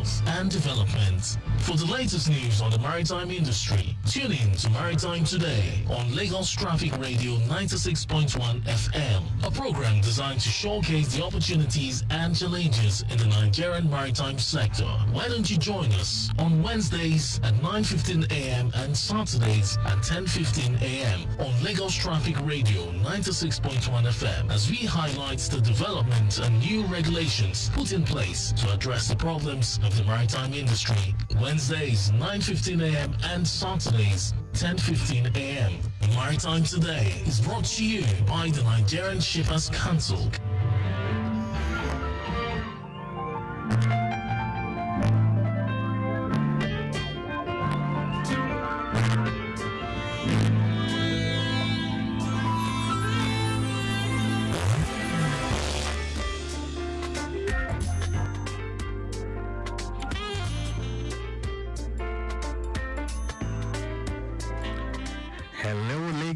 growth and development. For the latest news on the maritime industry, tune in to Maritime Today on Lagos Traffic Radio 96.1 FM, a program designed to showcase the opportunities and challenges in the Nigerian maritime sector. Why don't you join us on Wednesdays at 9:15 a.m. and Saturdays at 10:15 a.m. on Lagos Traffic Radio 96.1 FM as we highlight the development and new regulations put in place to address the problems of the maritime industry. Wednesdays 9:15 a.m. and Saturdays 10:15 a.m. Maritime Today is brought to you by the Nigerian Shippers Council.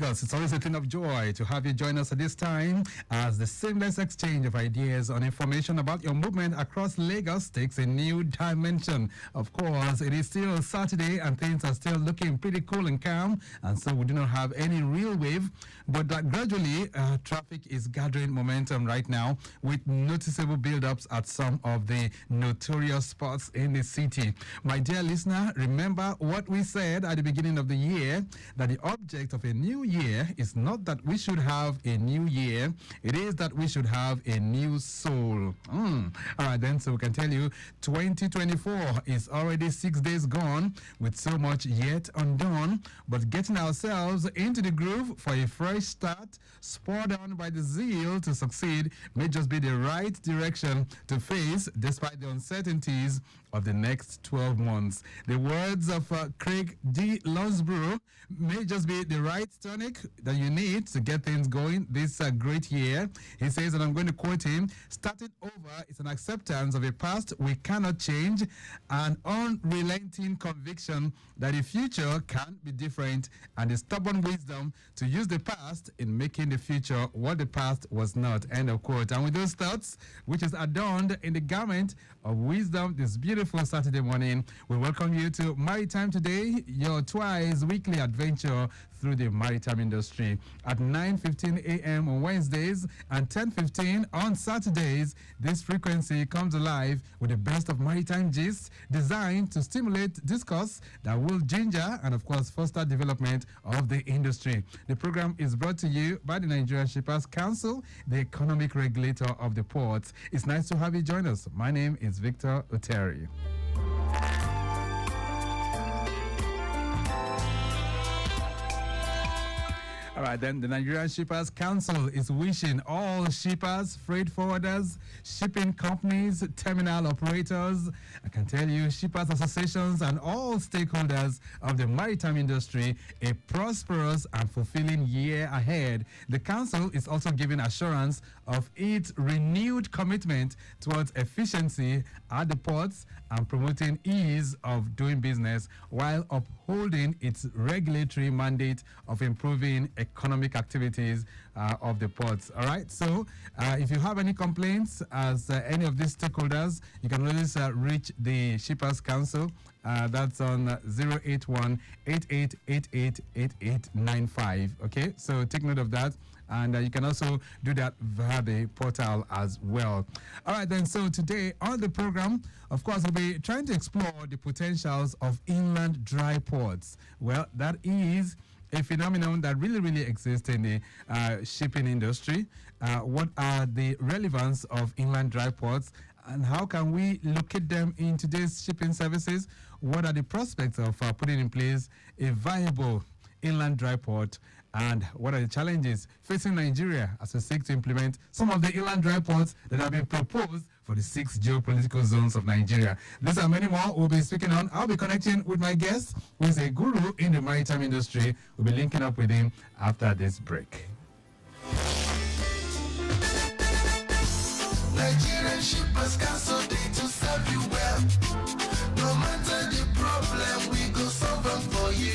It's always a thing of joy to have you join us at this time as the seamless exchange of ideas and information about your movement across Lagos takes a new dimension. Of course, it is still Saturday and things are still looking pretty cool and calm, and so we do not have any real wave, but gradually traffic is gathering momentum right now with noticeable build-ups at some of the notorious spots in the city. My dear listener, remember what we said at the beginning of the year, that the object of a new year is not that we should have a new year, it is that we should have a new soul. All right then, so we can tell you 2024 is already 6 days gone with so much yet undone, but getting ourselves into the groove for a fresh start, spurred on by the zeal to succeed, may just be the right direction to face despite the uncertainties of the next 12 months. The words of Craig D. Lonsborough may just be the right tonic that you need to get things going this great year. He says, and I'm going to quote him, "Starting over is an acceptance of a past we cannot change, an unrelenting conviction that the future can be different, and a stubborn wisdom to use the past in making the future what the past was not." End of quote. And with those thoughts, which is adorned in the garment of wisdom this beautiful Saturday morning, we welcome you to Maritime Today, your twice weekly adventure through the maritime industry. At 9:15 a.m. on Wednesdays and 10:15 on Saturdays, this frequency comes alive with the best of maritime gists designed to stimulate discourse that will ginger and, of course, foster development of the industry. The program is brought to you by the Nigerian Shippers Council, the economic regulator of the ports. It's nice to have you join us. My name is Victor Oteri. All right, then the Nigerian Shippers Council is wishing all shippers, freight forwarders, shipping companies, terminal operators, I can tell you, shippers associations, and all stakeholders of the maritime industry a prosperous and fulfilling year ahead. The council is also giving assurance of its renewed commitment towards efficiency at the ports and promoting ease of doing business while upholding its regulatory mandate of improving economic activities of the ports. All right, so if you have any complaints as any of these stakeholders, you can always reach the Shippers Council. That's on 081-8888-8895. Okay, so take note of that. And you can also do that via the portal as well. All right, then, so today on the program, of course, we'll be trying to explore the potentials of inland dry ports. Well, that is a phenomenon that really exists in the shipping industry. What are the relevance of inland dry ports, and how can we locate them in today's shipping services? What are the prospects of putting in place a viable inland dry port, and what are the challenges facing Nigeria as we seek to implement some of the inland dry ports that have been proposed for the 6 geopolitical zones of Nigeria? This and many more we'll be speaking on. I'll be connecting with my guest, who is a guru in the maritime industry. We'll be linking up with him after this break. Nigerian Shippers Council, they to serve you well. No matter the problem, we go solve them for you.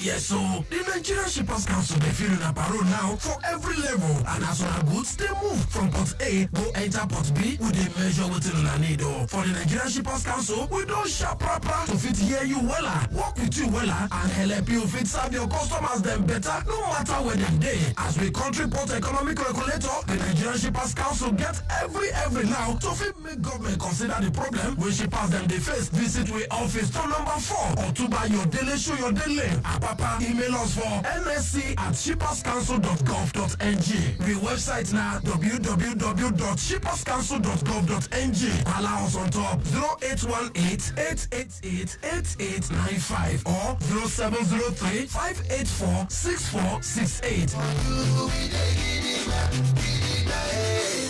Yes, so the Nigerian Shippers Council they feel a parole now for every level, and as our goods they move from port A go enter port B, we they measure within a need. For the Nigerian Shippers Council, we don't shop proper to fit hear you wella, work with you wella, and help you fit serve your customers them better, no matter where them day. As we country port economic regulator, the Nigerian Shippers Council get every now to fit make government consider the problem when shippers them they face. Visit we office to number 4 or to buy your daily show your daily. Papa, email us for nsc@shipperscouncil.gov.ng. The website now www.shipperscouncil.gov.ng. Allow us on top 0818-888-8895 or 0703-584-6468.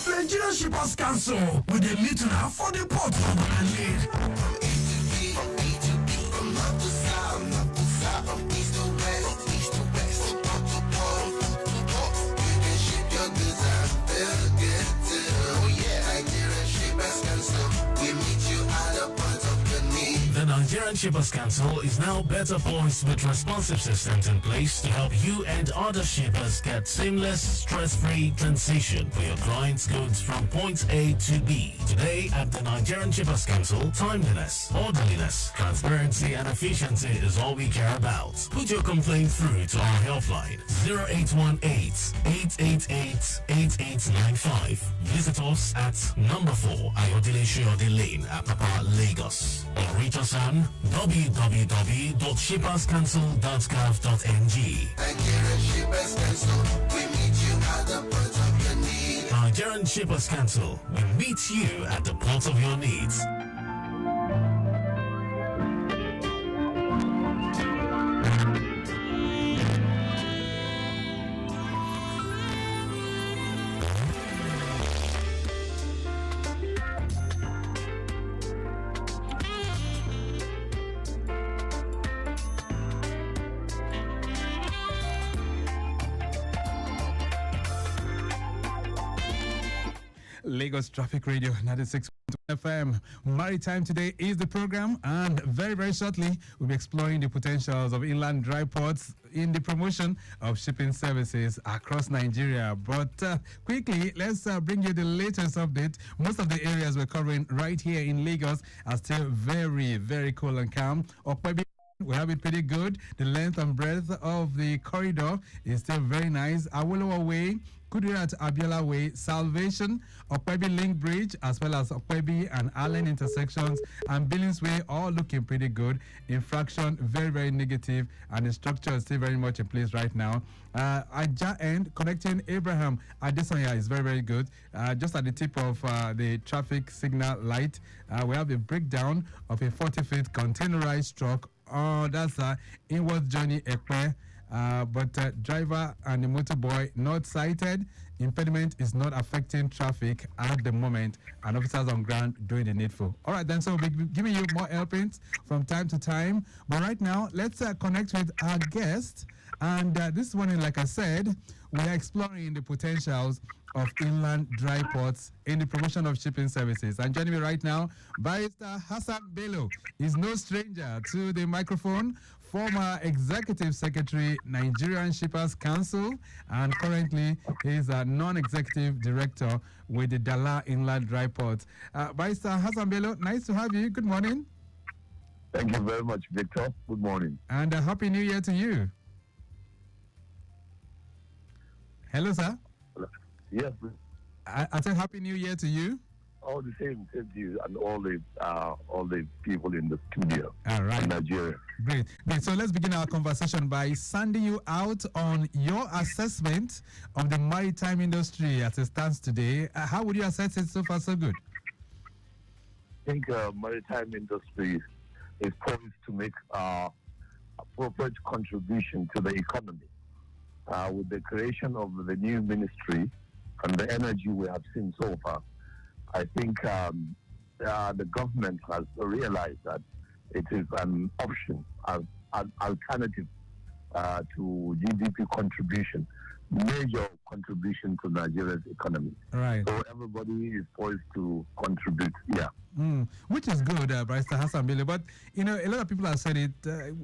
Nigerian Shippers Council with the meet now for the port of our need. The Nigerian Shippers Council is now better poised with responsive systems in place to help you and other shippers get seamless, stress-free transition for your clients' goods from point A to B. Today at the Nigerian Shippers Council, timeliness, orderliness, transparency and efficiency is all we care about. Put your complaint through to our helpline 0818-888-8895. Visit us at number 4 Ayodele Shiode Lane, Apapa, Lagos. Or reach us on www.shipperscouncil.gov.ng. Nigerian Shippers Council, we meet you at the point of your need. Nigerian Shippers Council, we meet you at the point of your needs. Lagos Traffic Radio 96.1 FM. Maritime Today is the program, and very shortly we'll be exploring the potentials of inland dry ports in the promotion of shipping services across Nigeria. But quickly, let's bring you the latest update. Most of the areas we're covering right here in Lagos are still very cool and calm. We have it pretty good. The length and breadth of the corridor is still very nice. Awolowo Way, Kudirat Abiola Way, Salvation, Okwebi Link Bridge, as well as Okwebi and Allen intersections, and Billings Way, all looking pretty good. Infraction, very negative, and the structure is still very much in place right now. Aja End, connecting Abraham Adesanya is very good. Just at the tip of the traffic signal light, we have a breakdown of a 40-feet containerized truck. That's inward journey Ekpe. But driver and the motorboy not sighted. Impediment is not affecting traffic at the moment, and officers on ground doing the needful. All right, then, so we'll be giving you more helpings from time to time. But right now, let's connect with our guest. And this morning, like I said, we are exploring the potentials of inland dry ports in the promotion of shipping services. And joining me right now, Barrister Hassan Bello is no stranger to the microphone. Former Executive Secretary, Nigerian Shippers Council, and currently he's a non-executive director with the Dala Inland Dry Port. Barrister Hassan Bello, nice to have you. Good morning. Thank you very much, Victor. Good morning. And Happy New Year to you. Hello, sir. Yes. I said Happy New Year to you. All the same to you and all the people in the studio. All right. In Nigeria. Great. So let's begin our conversation by sending you out on your assessment of the maritime industry as it stands today. How would you assess it so far so good? I think maritime industry is poised to make appropriate contribution to the economy. With the creation of the new ministry and the energy we have seen so far, I think the government has realized that it is an option, an alternative to GDP contribution major contribution to Nigeria's economy. Right. So everybody is poised to contribute. Yeah. Which is good, Barrister Hassan Bello. But, a lot of people have said it.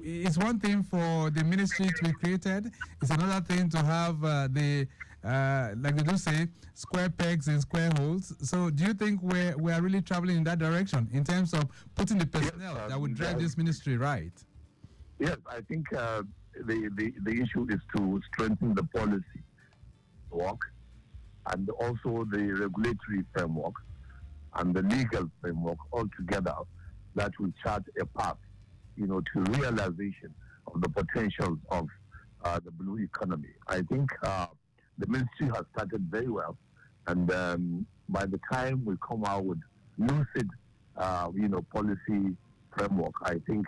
It's one thing for the ministry to be created. It's another thing to have like they do say, square pegs in square holes. So do you think we are really traveling in that direction in terms of putting the personnel that would drive this ministry right? Yes, I think the issue is to strengthen the policy work and also the regulatory framework and the legal framework altogether that will chart a path, to realization of the potentials of the blue economy. I think the ministry has started very well, and by the time we come out with lucid, policy framework, I think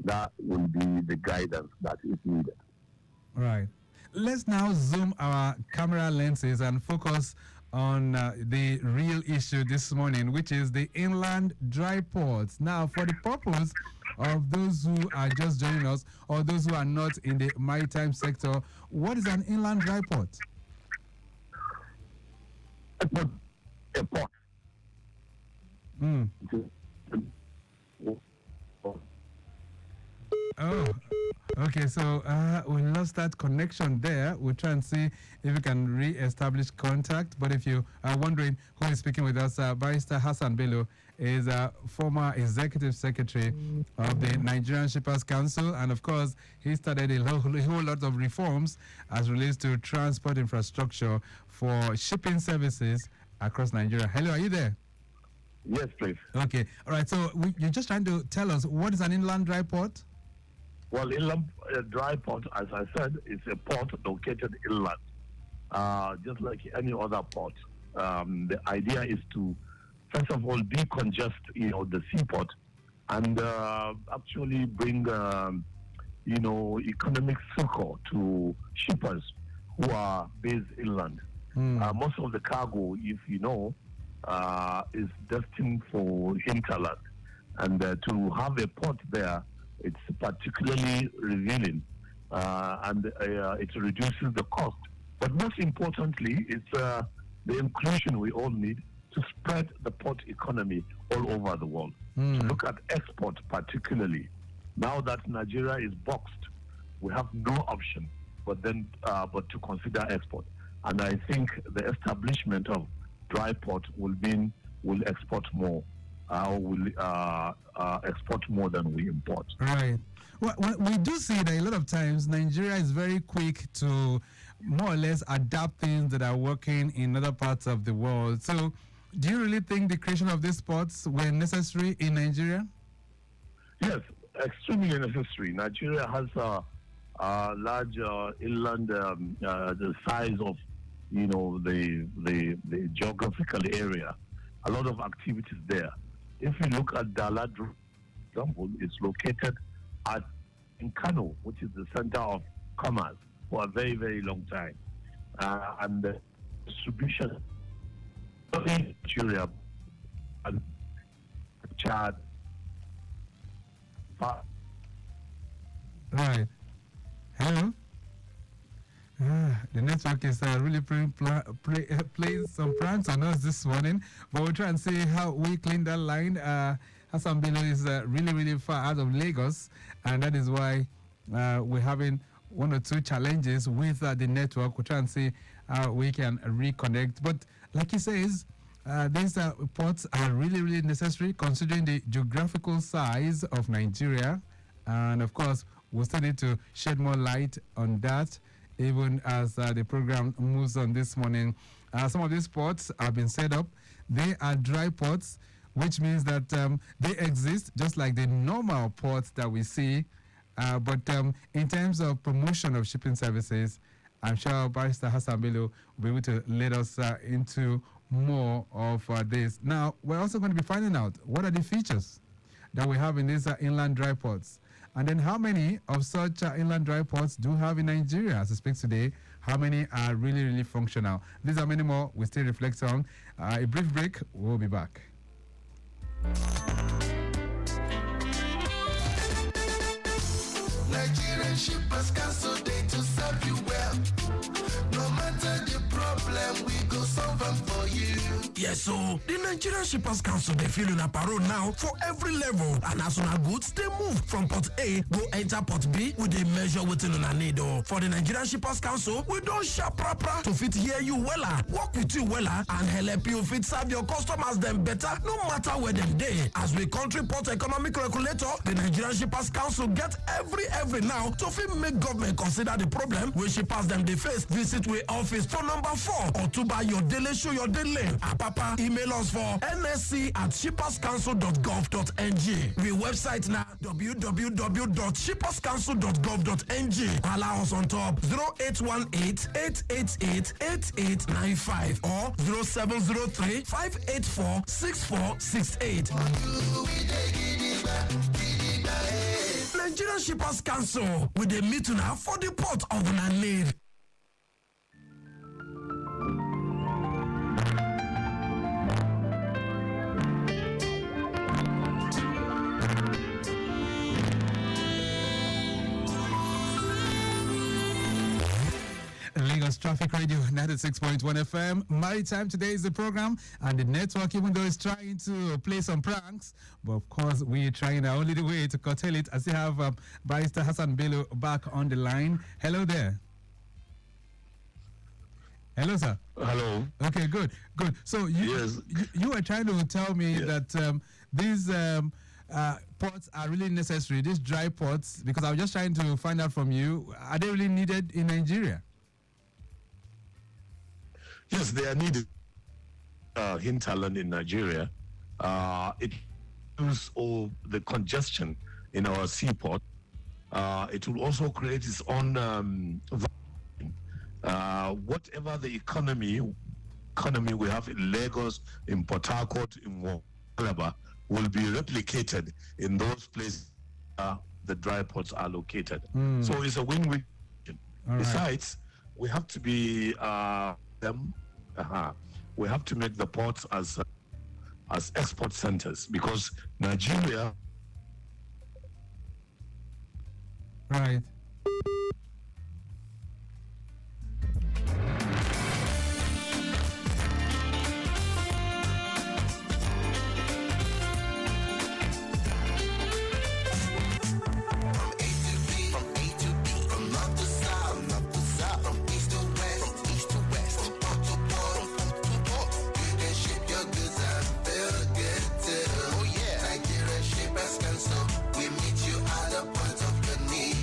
that will be the guidance that is needed. Right. Let's now zoom our camera lenses and focus on the real issue this morning, which is the inland dry ports. Now, for the purpose of those who are just joining us or those who are not in the maritime sector, what is an inland dry port? A port. Oh, okay. So we lost that connection there. We'll try and see if we can re-establish contact. But if you are wondering who is speaking with us, Barrister Hassan Bello is a former executive secretary of the Nigerian Shippers Council. And of course, he started a whole lot of reforms as relates to transport infrastructure for shipping services across Nigeria. Hello, are you there? Yes, please. Okay. All right. So you're just trying to tell us what is an inland dry port? Well, inland dry port, as I said, is a port located inland, just like any other port. The idea is to, first of all, decongest, the seaport, and actually bring, economic succor to shippers who are based inland. Most of the cargo, if you know, is destined for hinterland, and to have a port there, it's particularly revealing, and it reduces the cost. But most importantly, it's the inclusion we all need to spread the port economy all over the world. To look at export particularly. Now that Nigeria is boxed, we have no option but to consider export. And I think the establishment of dry port will export more. Will export more than we import. Right. Well, we do see that a lot of times Nigeria is very quick to more or less adapt things that are working in other parts of the world. So do you really think the creation of these ports were necessary in Nigeria? Yes, extremely necessary. Nigeria has a large inland, the size of, the geographical area. A lot of activities there. If you look at Dalat, for example, it's located in Kano, which is the center of commerce for a very, very long time. And the distribution of Nigeria and Chad. Right. Hello? The network is really playing some pranks on us this morning, but we'll try and see how we clean that line. Hassan Bello is really, really far out of Lagos, and that is why we're having one or two challenges with the network. We'll try and see how we can reconnect. But like he says, these ports are really, really necessary considering the geographical size of Nigeria, and of course, we'll still need to shed more light on that even as the program moves on this morning. Some of these ports have been set up. They are dry ports, which means that they exist just like the normal ports that we see. But in terms of promotion of shipping services, I'm sure Barrister Hassan Bello will be able to lead us into more of this. Now, we're also going to be finding out what are the features that we have in these inland dry ports. And then how many of such inland dry ports do we have in Nigeria as we speak today? How many are really, really functional? These are many more we still reflect on. A brief break, we'll be back. Nigerian Shippers Council, they to serve you well. No matter Yes, so the Nigerian Shippers Council they feel in a parole now for every level, and as una goods they move from port A go enter port B with a measure within una need. For the Nigerian Shippers Council, we don't sharp proper to fit hear you wella, work with you wella, and help you fit serve your customers them better, no matter where them day. As we country port economic regulator, the Nigerian Shippers Council get every now to fit make government consider the problem when shippers them they face. Visit we office for number 4 or to buy your daily show your daily. Papa, email us for nsc@shipperscouncil.gov.ng. We website now www.shipperscouncil.gov.ng. Allow us on top 0818-888-8895 or 0703-584-6468. Nigerian Shippers Council with the meeting now for the port of the need. Lagos Traffic Radio 96.1 FM. Maritime Today is the program, and the network, even though it's trying to play some pranks, but of course we're trying our only way to curtail it. As we have Barrister Hassan Bello back on the line. Hello there. Hello, sir. Hello. Okay, good. So you were trying to tell me that these ports are really necessary, these dry ports, because I was just trying to find out from you, are they really needed in Nigeria? Yes, they are needed. Hinterland in Nigeria, it reduces all the congestion in our seaport. It will also create its own whatever the economy we have in Lagos, in Port Harcourt, in Calabar, will be replicated in those places the dry ports are located. So it's a win-win. Besides, we have to be we have to make the ports as export centers, because Nigeria. Right.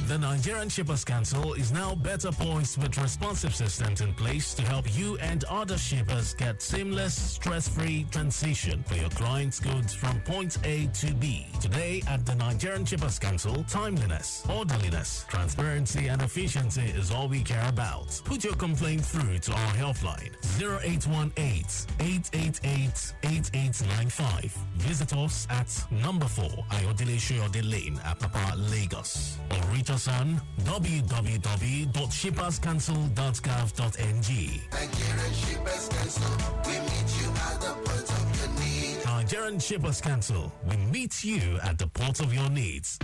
The Nigerian Shippers Council is now better poised with responsive systems in place to help you and other shippers get seamless, stress-free transition for your clients' goods from point A to B. Today at the Nigerian Shippers Council, timeliness, orderliness, transparency and efficiency is all we care about. Put your complaint through to our helpline 0818-888-8895. Visit us at number 4 Ayodele Shoyode Lane, Apapa, Lagos. Or reach us on www.shipperscouncil.gov.ng. Nigerian Shippers Council, we meet you at the port of your need. Nigerian Shippers Council, we meet you at the port of your needs.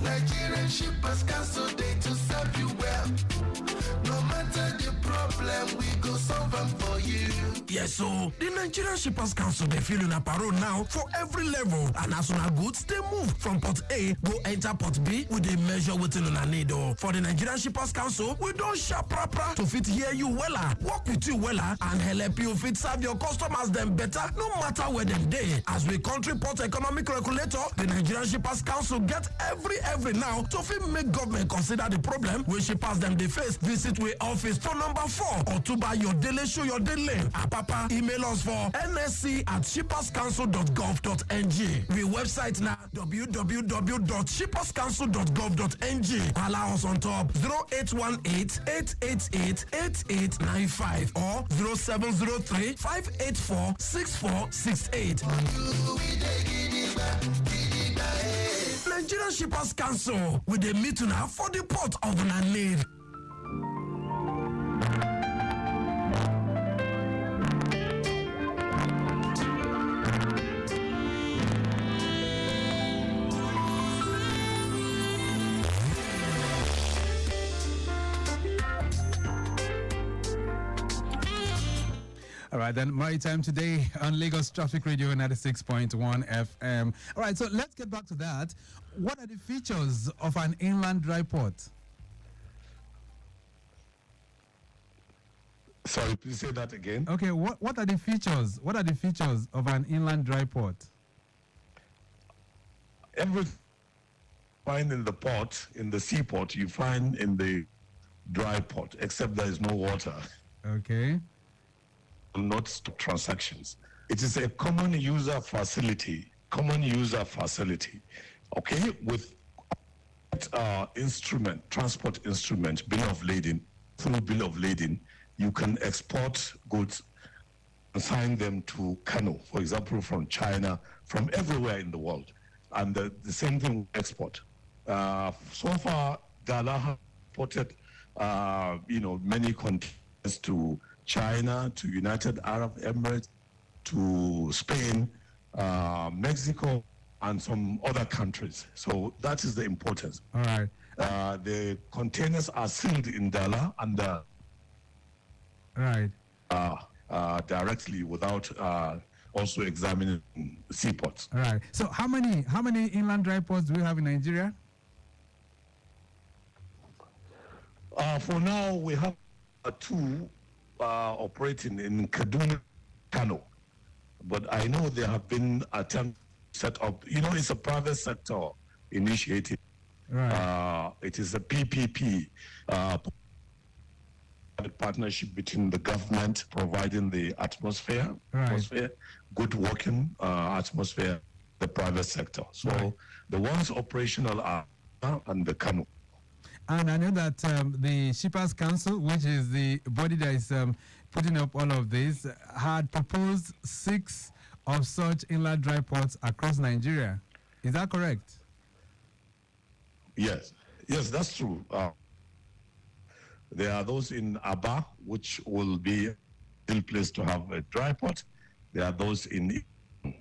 Nigerian Shippers Council, they to serve you well. No matter the problem, we go solve them for you. Yes, so the Nigerian Shippers Council they feel in a parole now for every level, and as una goods they move from port A go enter port B with a measure within una need. For the Nigerian Shippers Council, we don't sharp proper to fit hear you wella, work with you wella, and help you fit serve your customers them better, no matter where them day. As we country port economic regulator, the Nigerian Shippers Council get every now to fit make government consider the problem when shippers them they face. Visit we office for number 4 or to buy your daily show your daily. Papa, email us for nsc@shipperscouncil.gov.ng. We website now www.shipperscouncil.gov.ng. Allow us on top 0818-888-8895 or 0703-584-6468. Nigerian Shippers Council with the meeting now for the port of the need. All right, then Maritime Today on Lagos Traffic Radio 96.1 FM. All right, so let's get back to that. What are the features of an inland dry port? Sorry, please say that again. Okay, what are the features? What are the features of an inland dry port? Everything you find in the port, in the seaport, you find in the dry port, except there is no water. Okay. Will not stop transactions. It is a common user facility, okay, with transport instrument, bill of lading. Through bill of lading, you can export goods and sign them to Kano, for example, from China, from everywhere in the world. And the same thing with export. So far, Dala has exported, many containers to China, to United Arab Emirates, to Spain, Mexico, and some other countries. So that is the importance. All right. The containers are sealed in Dala and Right. directly without also examining seaports. All right. So how many inland dry ports do we have in Nigeria? For now, we have two operating in Kaduna, Kano. But I know there have been attempts to set up, it's a private sector initiative. Right. It is a PPP, partnership between the government providing the atmosphere, good working atmosphere, the private sector. So the ones operational are and the Kano. And I know that the Shippers Council, which is the body that is putting up all of this, had proposed 6 of such inland dry ports across Nigeria. Is that correct? Yes, that's true. There are those in Aba, which will be a still place to have a dry port. There are those in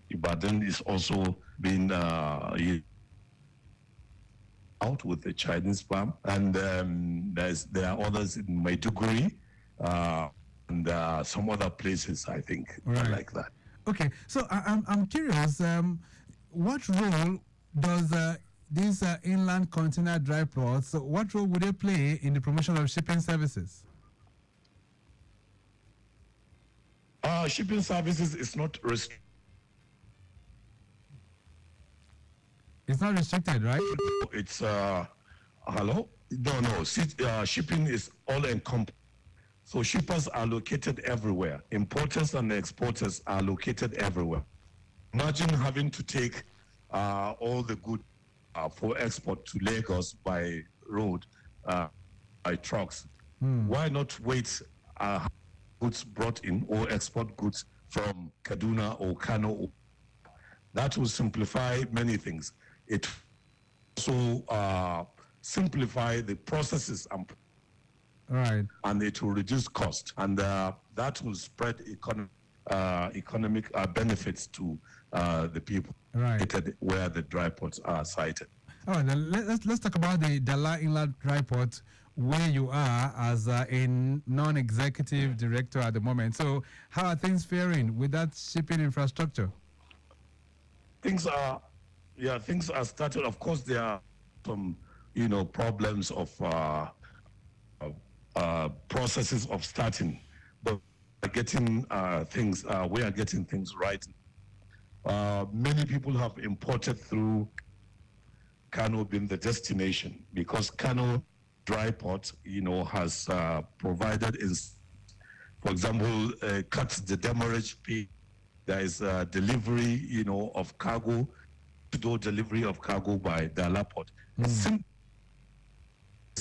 Ibadan is also being out with the Chinese farm, and there are others in Maiduguri and some other places, I think, like that. Okay, so I'm curious, what role does these inland container dry ports, what role would they play in the promotion of shipping services? Shipping services is not restricted. It's not restricted, right? It's hello? No. Shipping is all encompassing. So shippers are located everywhere. Importers and exporters are located everywhere. Imagine having to take all the goods for export to Lagos by road, by trucks. Why not wait goods brought in or export goods from Kaduna or Kano? That will simplify many things. It also simplify the processes and it will reduce cost, and that will spread economic benefits to the people where the dry ports are sited. All right, then let's talk about the Dala Inland Dry Port, where you are as a non-executive director at the moment. So how are things faring with that shipping infrastructure? Things are started. Of course, there are some, problems of processes of starting, but getting things, we are getting things right. Many people have imported through Kano being the destination, because Kano dry port, has provided, for example, cuts the demurrage fee. There is delivery, of cargo, to-door delivery of cargo by Dala port.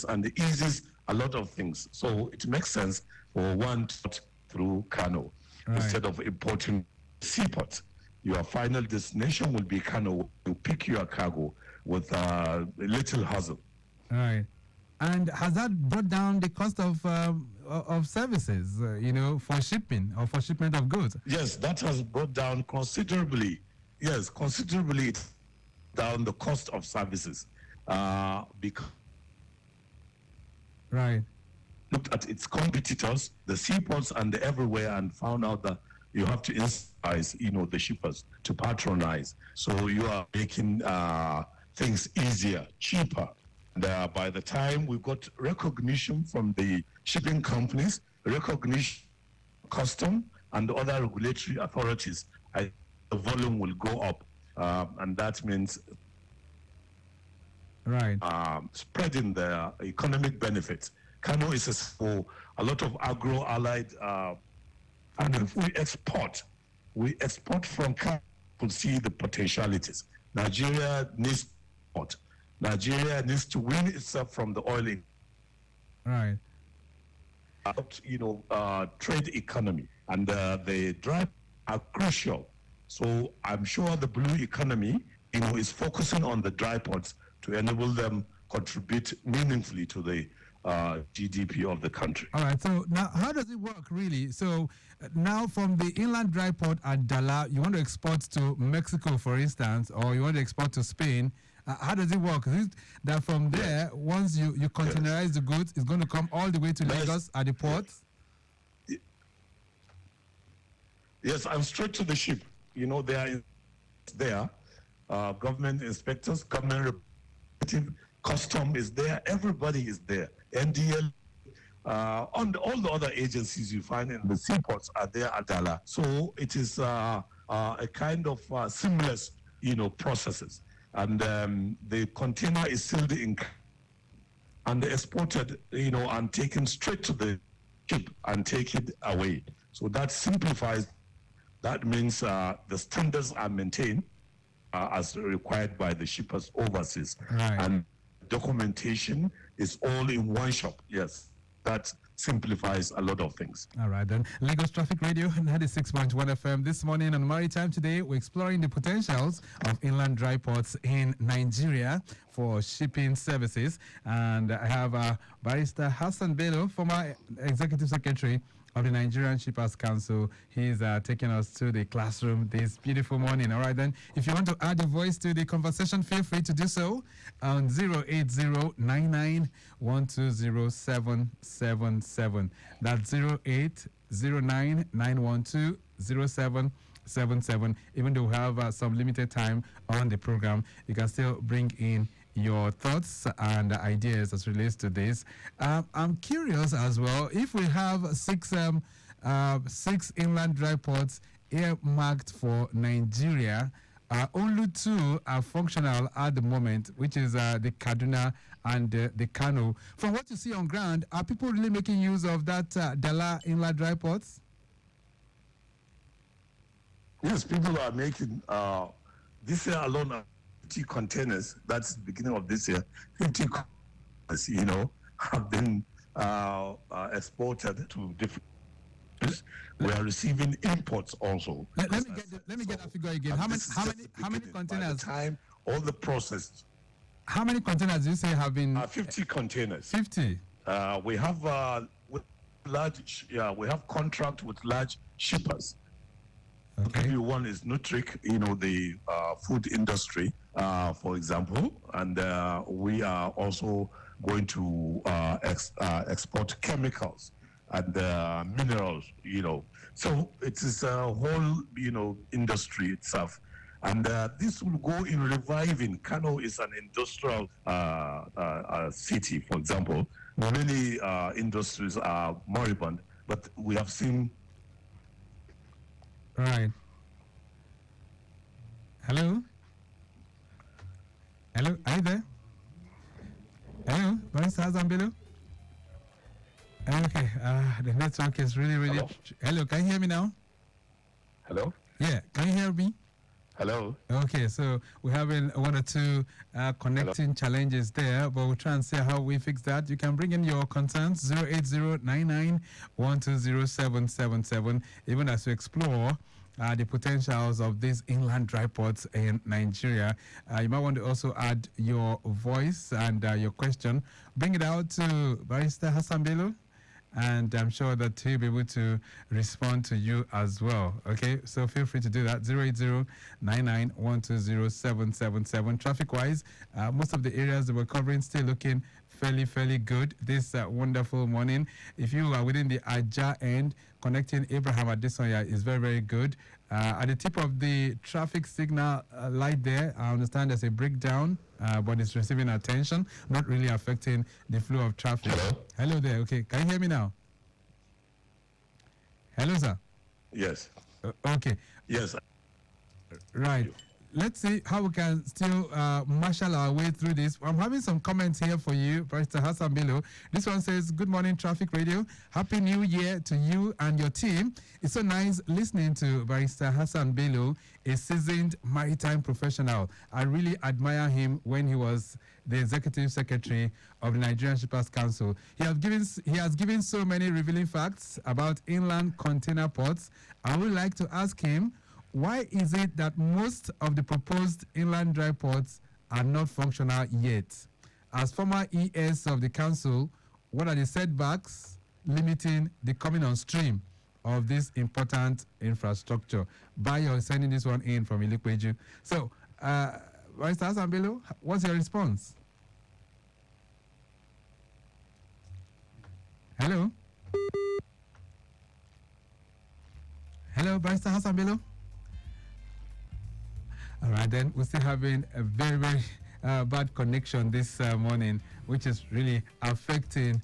And it eases a lot of things. So it makes sense for one to port through Kano instead of importing seaport. Your final destination will be Kano. You pick your cargo with a little hassle. Right. And has that brought down the cost of services, for shipping or for shipment of goods? Yes, that has brought down considerably. Yes, considerably down the cost of services. Right. looked at its competitors, the seaports and everywhere, and found out that you have to incentivize, the shippers to patronize. So you are making things easier, cheaper. And by the time we got recognition from the shipping companies, recognition, custom, and other regulatory authorities, the volume will go up. And that means spreading the economic benefits. Kano is for a lot of agro-allied, and if we export from Kano to see the potentialities. Nigeria needs export. Nigeria needs to win itself from the oil. Right. Trade economy and the drive are crucial. So I'm sure the blue economy, is focusing on the dry ports to enable them contribute meaningfully to the GDP of the country. All right. So now, how does it work really? So now, from the inland dry port at Dala, you want to export to Mexico, for instance, or you want to export to Spain. How does it work? Is it that from there, once you containerize the goods, it's going to come all the way to Lagos at the port? Yes, I'm straight to the ship. They are there. Government inspectors, government representative, custom is there. Everybody is there. NDL, all the other agencies you find in the seaports are there at Dala. So it is a kind of seamless, processes. And the container is sealed in and exported, and taken straight to the ship and taken away. So that simplifies. That means the standards are maintained as required by the shippers overseas. Right. And documentation is all in one shop. Yes, that simplifies a lot of things. All right, then. Lagos Traffic Radio, 96.1 FM. This morning on Maritime Today, we're exploring the potentials of inland dry ports in Nigeria for shipping services. And I have Barrister Hassan Bello, former Executive Secretary of the Nigerian Shippers Council. He's taking us to the classroom this beautiful morning. All right, then, if you want to add your voice to the conversation, feel free to do so on 08099120777. That's 08099120777. Even though we have some limited time on the program, you can still bring in your thoughts and ideas as relates to this. I'm curious as well, if we have six inland dry ports earmarked for Nigeria, only two are functional at the moment, which is the Kaduna and the Kano. From what you see on ground, are people really making use of that Dala inland dry ports? Yes, people are making, this year alone, 50 containers, that's the beginning of this year, 50 containers, have been exported to different countries. We are receiving imports also. Let me get that figure again. How many containers? By the time, all the process. How many containers do you say have been? 50 containers. 50. We have we have contract with large shippers. Okay. One is Nutric, the food industry, for example, and we are also going to export chemicals and minerals, So it is a whole, industry itself. And this will go in reviving. Kano is an industrial city, for example. Many industries are moribund, but we have seen. Right. Hello? Hello? Are you there? Hello? Barrister Hassan Bello? Okay. The network is really... Hello, can you hear me now? Hello? Yeah, can you hear me? Hello? Okay, so we're having one or two connecting challenges there, but we'll try and see how we fix that. You can bring in your concerns, 08099120777, even as we explore the potentials of these inland dry ports in Nigeria. You might want to also add your voice and your question. Bring it out to Barrister Hassan Bello. and I'm sure that he'll be able to respond to you as well. Okay, so feel free to do that. 08099120777. Traffic-wise, most of the areas that we're covering still looking fairly good this wonderful morning. If you are within the Aja end, connecting Abraham Adesanya is very good. At the tip of the traffic signal light there, I understand there's a breakdown, but it's receiving attention, not really affecting the flow of traffic. Hello there. Okay, can you hear me now? Hello, sir. Yes. Okay. Yes. Right. Let's see how we can still marshal our way through this. I'm having some comments here for you, Barrister Hassan Bello. This one says, good morning, Traffic Radio. Happy New Year to you and your team. It's so nice listening to Barrister Hassan Bello, a seasoned maritime professional. I really admire him when he was the Executive Secretary of the Nigerian Shippers Council. He has given so many revealing facts about inland container ports. I would like to ask him, why is it that most of the proposed inland dry ports are not functional yet? As former ES of the council, what are the setbacks limiting the coming on stream of this important infrastructure? Bayo sending this one in from Ilikweju. So, Barrister Hassan Bello, what's your response? Hello? Hello, Barrister Hassan Bello? All right, then we're still having a very bad connection this morning, which is really affecting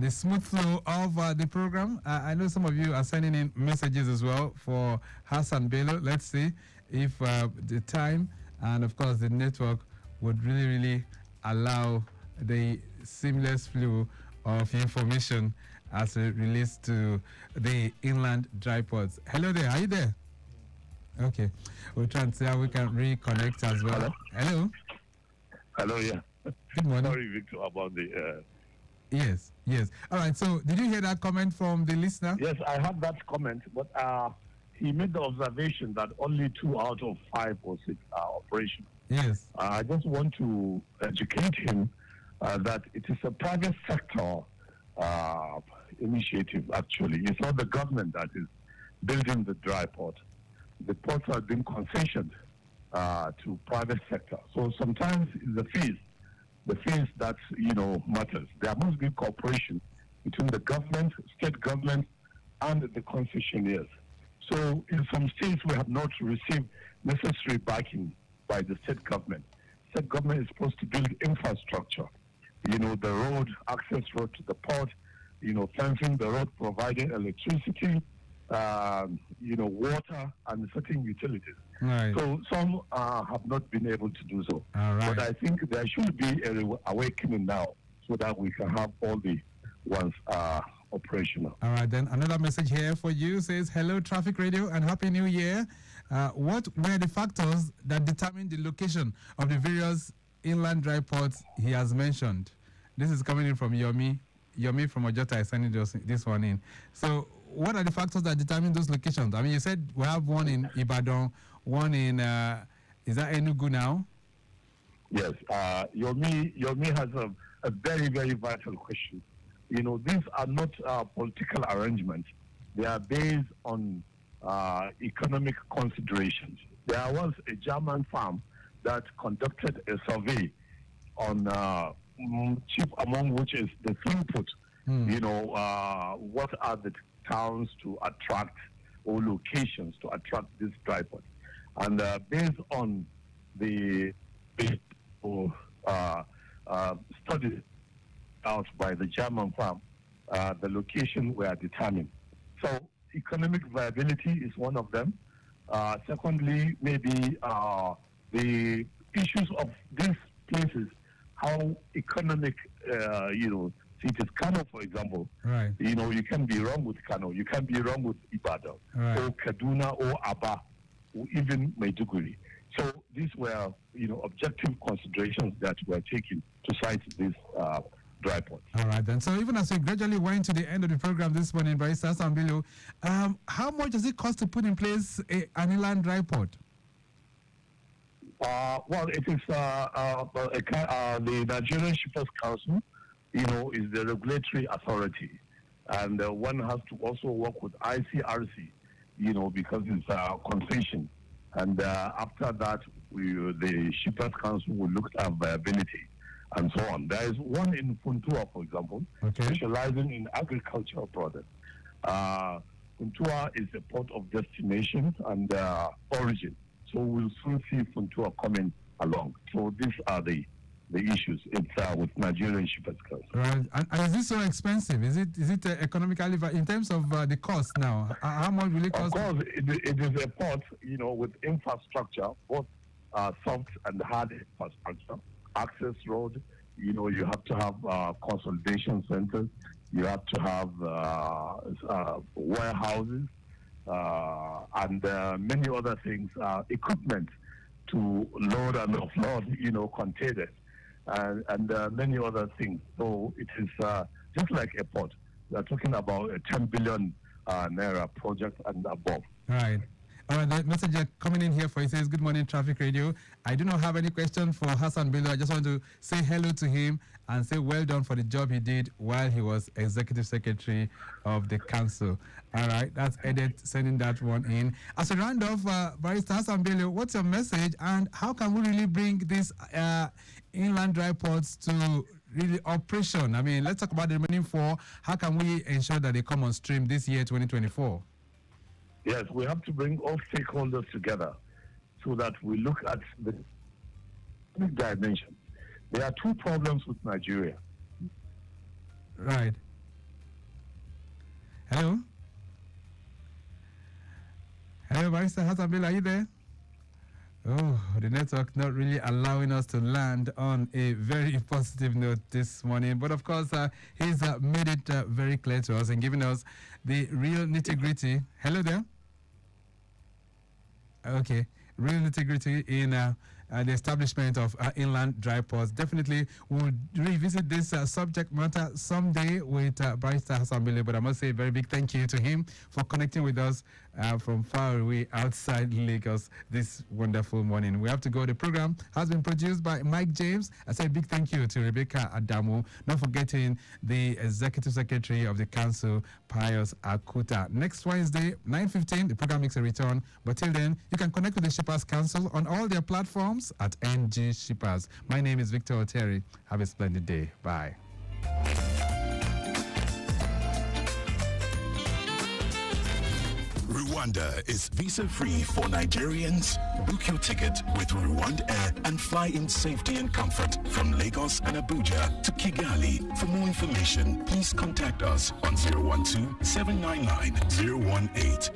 the smooth flow of the program. I know some of you are sending in messages as well for Hassan Bello. Let's see if the time and, of course, the network would really allow the seamless flow of information as it relates to the inland dry ports. Hello there, are you there? Okay, we'll try and see how we can reconnect as well. Hello? Hello, yeah. Good morning. Sorry, Victor, about the... Yes. All right, so did you hear that comment from the listener? Yes, I had that comment, but he made the observation that only 2 out of 5 or 6 are operational. Yes. I just want to educate him that it is a private sector initiative, actually. It's not the government that is building the dry port. The ports are being concessioned to private sector. So sometimes it's the fees that, matters. There must be cooperation between the government, state government, and the concessionaires. So in some states, we have not received necessary backing by the state government. State government is supposed to build infrastructure. The road, access road to the port, fencing the road, providing electricity, water and certain utilities. Right. So some have not been able to do so. All right. But I think there should be an awakening now so that we can have all the ones operational. All right, then another message here for you says, hello, Traffic Radio, and Happy New Year. What were the factors that determined the location of the various inland dry ports he has mentioned? This is coming in from Yomi. Yomi from Ojota is sending this one in. So, what are the factors that determine those locations? I mean, you said we have one in Ibadan, one in, is that Enugu now? Yes, Yomi has a very vital question. These are not political arrangements. They are based on economic considerations. There was a German firm that conducted a survey on chief among which is the throughput. What are the towns to attract or locations to attract this dry port? And based on the studies out by the German firm, the location were determined. So economic viability is one of them. Secondly, maybe the issues of these places, how economic, cities, Kano, for example. Right. You can be wrong with Kano. You can be wrong with Ibadan, right, or Kaduna, or Aba, or even Maiduguri. So these were, objective considerations that were taken to cite this dry port. All right, then. So even as we gradually went to the end of the program this morning, Barrister Hassan Bello, how much does it cost to put in place an inland dry port? Well, it is the Nigerian Shippers Council, is the regulatory authority. And one has to also work with ICRC, because it's a concession. And after that, the Shippers Council will look at viability and so on. There is one in Funtua, for example, specializing in agricultural products. Funtua is a port of destination and origin. So we'll soon see Funtua coming along. So these are the issues. It's with Nigerian Shippers Council. Right. And is this so expensive? Is it economically, in terms of the cost now? How much will it cost? Of course, it is a port, with infrastructure, both soft and hard infrastructure, access road. You have to have consolidation centers. You have to have warehouses and many other things, equipment to load and offload, containers. And many other things. So it is just like a port. We are talking about a 10 billion naira project and above. Right. All right, the messenger coming in here for you says, good morning, Traffic Radio. I do not have any question for Hassan Bello. I just want to say hello to him and say well done for the job he did while he was Executive Secretary of the Council. All right, that's Edith sending that one in. As a round off, Barrister Hassan Bello, what's your message and how can we really bring these inland dry ports to really operation? I mean, let's talk about the remaining four. How can we ensure that they come on stream this year, 2024? Yes, we have to bring all stakeholders together so that we look at the dimension. There are two problems with Nigeria. Right. Hello? Hello, Barrister Hassan Bello, are you there? Oh, the network not really allowing us to land on a very positive note this morning. But of course, he's made it very clear to us and giving us the real nitty-gritty. Hello there. Okay, real nitty-gritty in the establishment of inland dry ports. Definitely we'll revisit this subject matter someday with Barrister Hassan Bello, but I must say a very big thank you to him for connecting with us from far away outside Lagos this wonderful morning. We have to go. The program has been produced by Mike James. I say a big thank you to Rebecca Adamu, not forgetting the Executive Secretary of the Council, Pius Akuta. Next Wednesday, 9:15, the program makes a return. But till then, you can connect with the Shippers Council on all their platforms at NG Shippers. My name is Victor Oteri. Have a splendid day. Bye. Rwanda is visa-free for Nigerians. Book your ticket with Rwanda Air and fly in safety and comfort from Lagos and Abuja to Kigali. For more information, please contact us on 012-799-018.